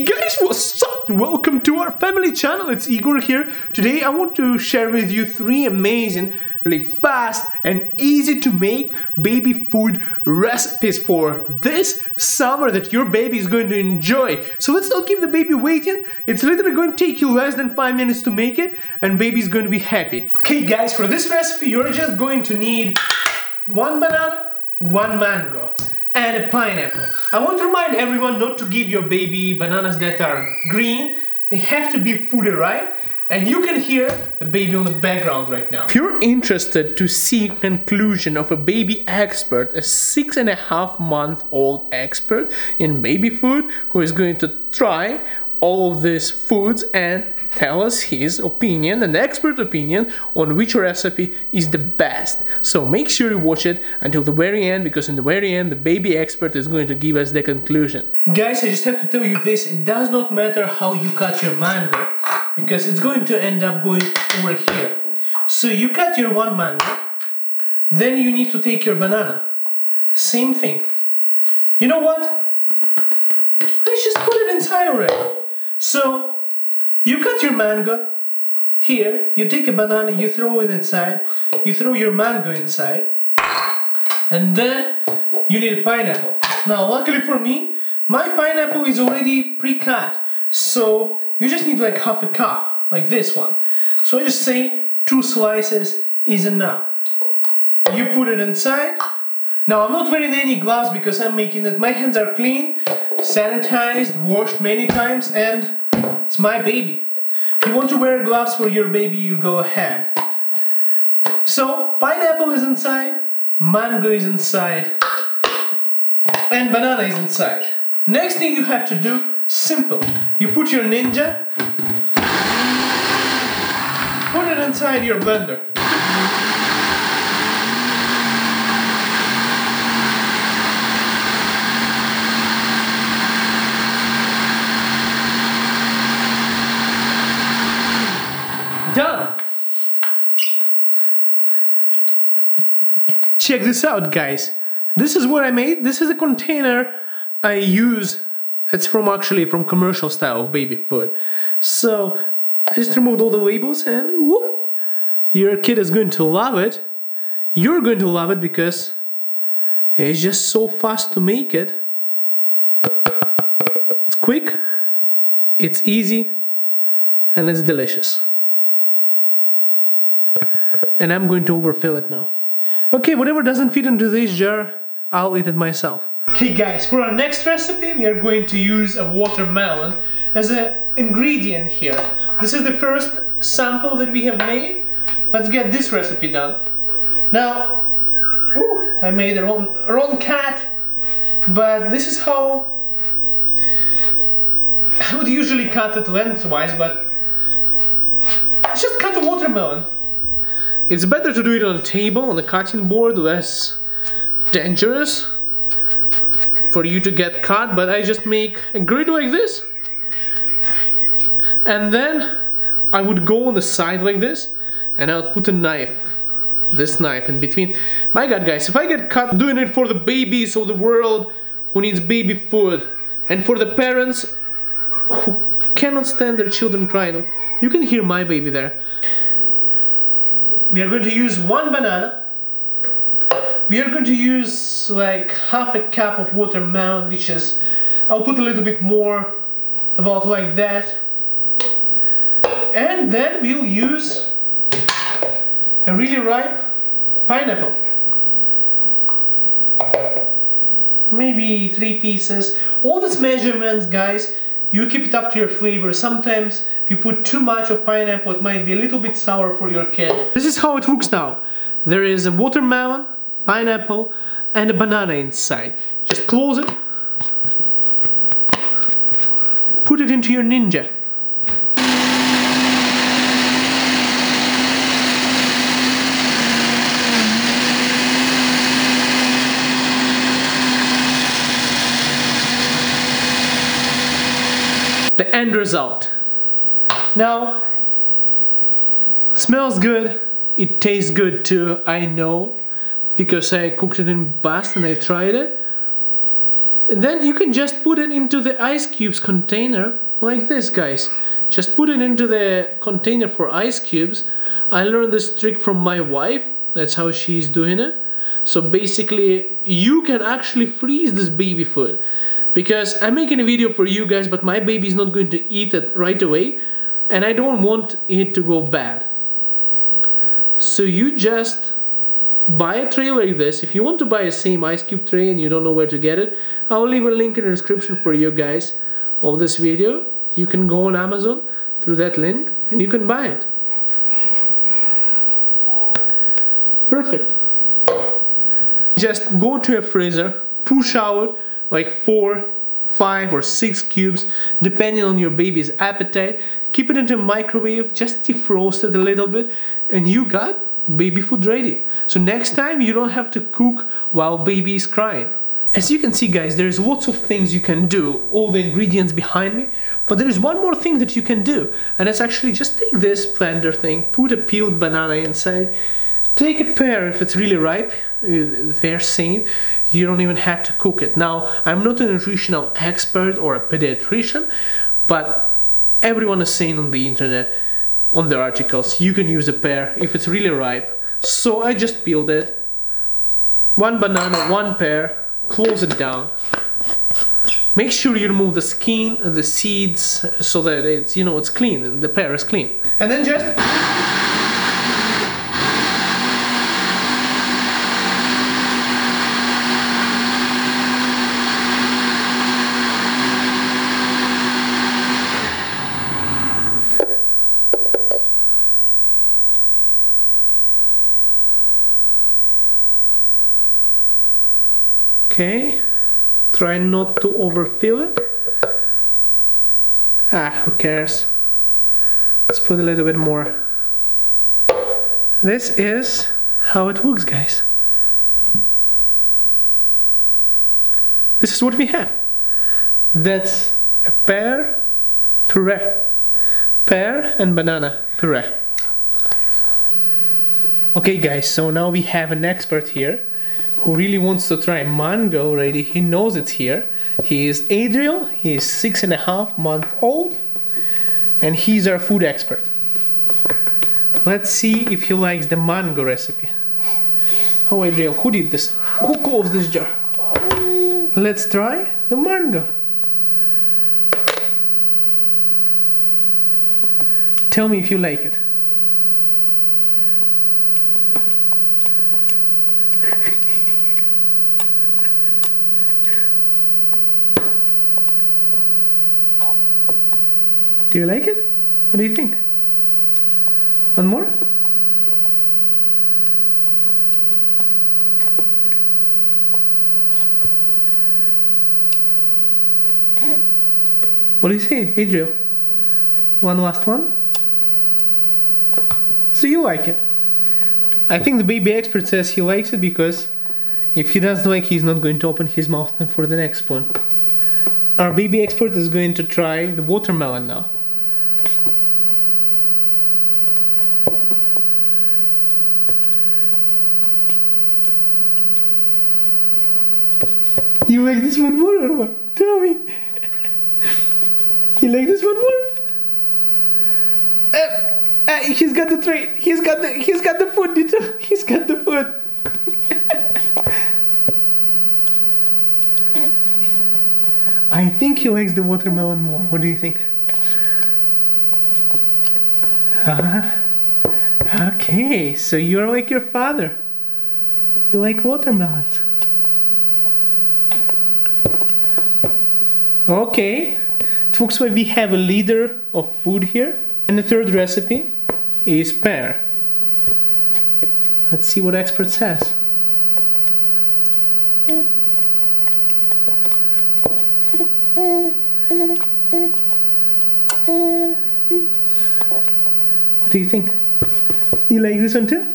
Hey guys, what's up? Welcome to our family channel. It's Igor here. Today I want to share with you 3 amazing, really fast and easy to make baby food recipes for this summer that your baby is going to enjoy. So let's not keep the baby waiting. It's literally going to take you less than 5 minutes to make it and baby is going to be happy. Okay guys, for this recipe you're just going to need 1 banana, 1 mango, and a pineapple. I want to remind everyone not to give your baby bananas that are green. They have to be fully ripe, and you can hear the baby on the background right now. If you're interested to see conclusion of a baby expert, a 6.5-month-old expert in baby food who is going to try all of these foods and tell us his opinion, an expert opinion on which recipe is the best. So make sure you watch it until the very end, because in the very end the baby expert is going to give us the conclusion. Guys, I just have to tell you this, it does not matter how you cut your mango, because it's going to end up going over here. So you cut your 1 mango, then you need to take your banana. Same thing. You know what? Let's just put it inside already. So you cut your mango here, you take a banana, you throw it inside, you throw your mango inside, and then you need a pineapple. Now luckily for me, my pineapple is already pre-cut, so you just need like half a cup, like this one. So I just say 2 slices is enough. You put it inside. Now I'm not wearing any gloves because I'm making it, my hands are clean, sanitized, washed many times, and it's my baby. If you want to wear gloves for your baby, you go ahead. So pineapple is inside, mango is inside, and banana is inside. Next thing you have to do, simple. You put your Ninja, put it inside your blender. Done! Check this out, guys. This is what I made. This is a container I use. It's actually from commercial style of baby food. So I just removed all the labels and whoop! Your kid is going to love it. You're going to love it because it's just so fast to make it. It's quick, it's easy, and it's delicious. And I'm going to overfill it now. Okay, whatever doesn't fit into this jar, I'll eat it myself. Okay guys, for our next recipe we are going to use a watermelon as an ingredient here. This is the first sample that we have made. Let's get this recipe done. Now, I made a wrong cut, but this is how I would usually cut it lengthwise, but let's just cut a watermelon. It's better to do it on a table, on a cutting board, less dangerous for you to get cut, but I just make a grid like this. And then I would go on the side like this, and I would put a knife, this knife in between. My God, guys, if I get cut doing it for the babies of the world who needs baby food, and for the parents who cannot stand their children crying, you can hear my baby there. We are going to use 1 banana. We are going to use like half a cup of watermelon, which is, I'll put a little bit more, about like that. And then we'll use a really ripe pineapple. Maybe 3 pieces. All these measurements, guys, you keep it up to your flavor. Sometimes if you put too much of pineapple, it might be a little bit sour for your kid. This is how it looks now. There is a watermelon, pineapple, and a banana inside. Just close it. Put it into your Ninja. The end result. Now, smells good, it tastes good too, I know, because I cooked it in past and I tried it. And then you can just put it into the ice cubes container like this, guys. Just put it into the container for ice cubes. I learned this trick from my wife. That's how she's doing it. So basically, you can actually freeze this baby food. Because I'm making a video for you guys, but my baby is not going to eat it right away. And I don't want it to go bad. So you just buy a tray like this. If you want to buy a same ice cube tray and you don't know where to get it, I'll leave a link in the description for you guys of this video. You can go on Amazon through that link and you can buy it. Perfect. Just go to a freezer, push out like 4, 5 or 6 cubes depending on your baby's appetite. Keep it into a microwave, just defrost it a little bit, and you got baby food ready. So next time you don't have to cook while baby is crying. As you can see, guys, there's lots of things you can do, all the ingredients behind me, but there is one more thing that you can do, and it's actually just take this blender thing, put a peeled banana inside, take a pear if it's really ripe. They're saying you don't even have to cook it. Now, I'm not a nutritional expert or a pediatrician, but everyone is saying on the internet, on the articles, you can use a pear if it's really ripe. So I just peeled it. 1 banana, 1 pear, close it down. Make sure you remove the skin, the seeds, so that it's, you know, it's clean, and the pear is clean. And then just okay, try not to overfill it. Who cares? Let's put a little bit more. This is how it looks, guys. This is what we have. That's a pear puree. Pear and banana puree. Okay, guys, so now we have an expert here who really wants to try mango already. He knows it's here. He is Adriel. He is 6.5 months old, and he's our food expert. Let's see if he likes the mango recipe. Oh, Adriel, who did this? Who closed this jar? Let's try the mango. Tell me if you like it. Do you like it? What do you think? One more? What do you say, Adriel? One last one? So you like it? I think the baby expert says he likes it because if he doesn't like, he's not going to open his mouth then for the next spoon. Our baby expert is going to try the watermelon now. You like this one more or what? Tell me. You like this one more? He's got the tray. He's got the food. He's got the food. I think he likes the watermelon more. What do you think? Okay, so you're like your father. You like watermelons. Okay, it looks like we have a liter of food here. And the third recipe is pear. Let's see what expert says. What do you think? You like this one too?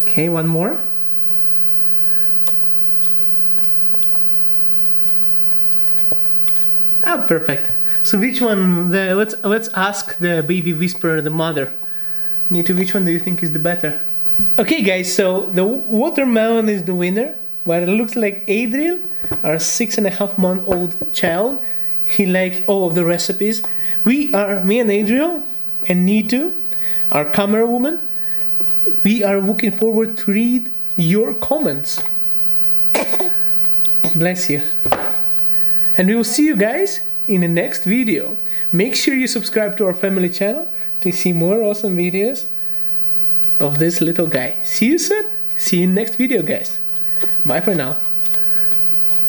Okay, one more. Perfect. So which one? Let's ask the baby whisperer, the mother. Nito, which one do you think is the better? Okay, guys. So the watermelon is the winner. But it looks like Adriel, our 6.5-month-old child, he liked all of the recipes. Me and Adriel, and Nito, our camera woman, we are looking forward to read your comments. Bless you. And we will see you guys in the next video. Make sure you subscribe to our family channel to see more awesome videos of this little guy. See you soon. See you in the next video, guys. Bye for now.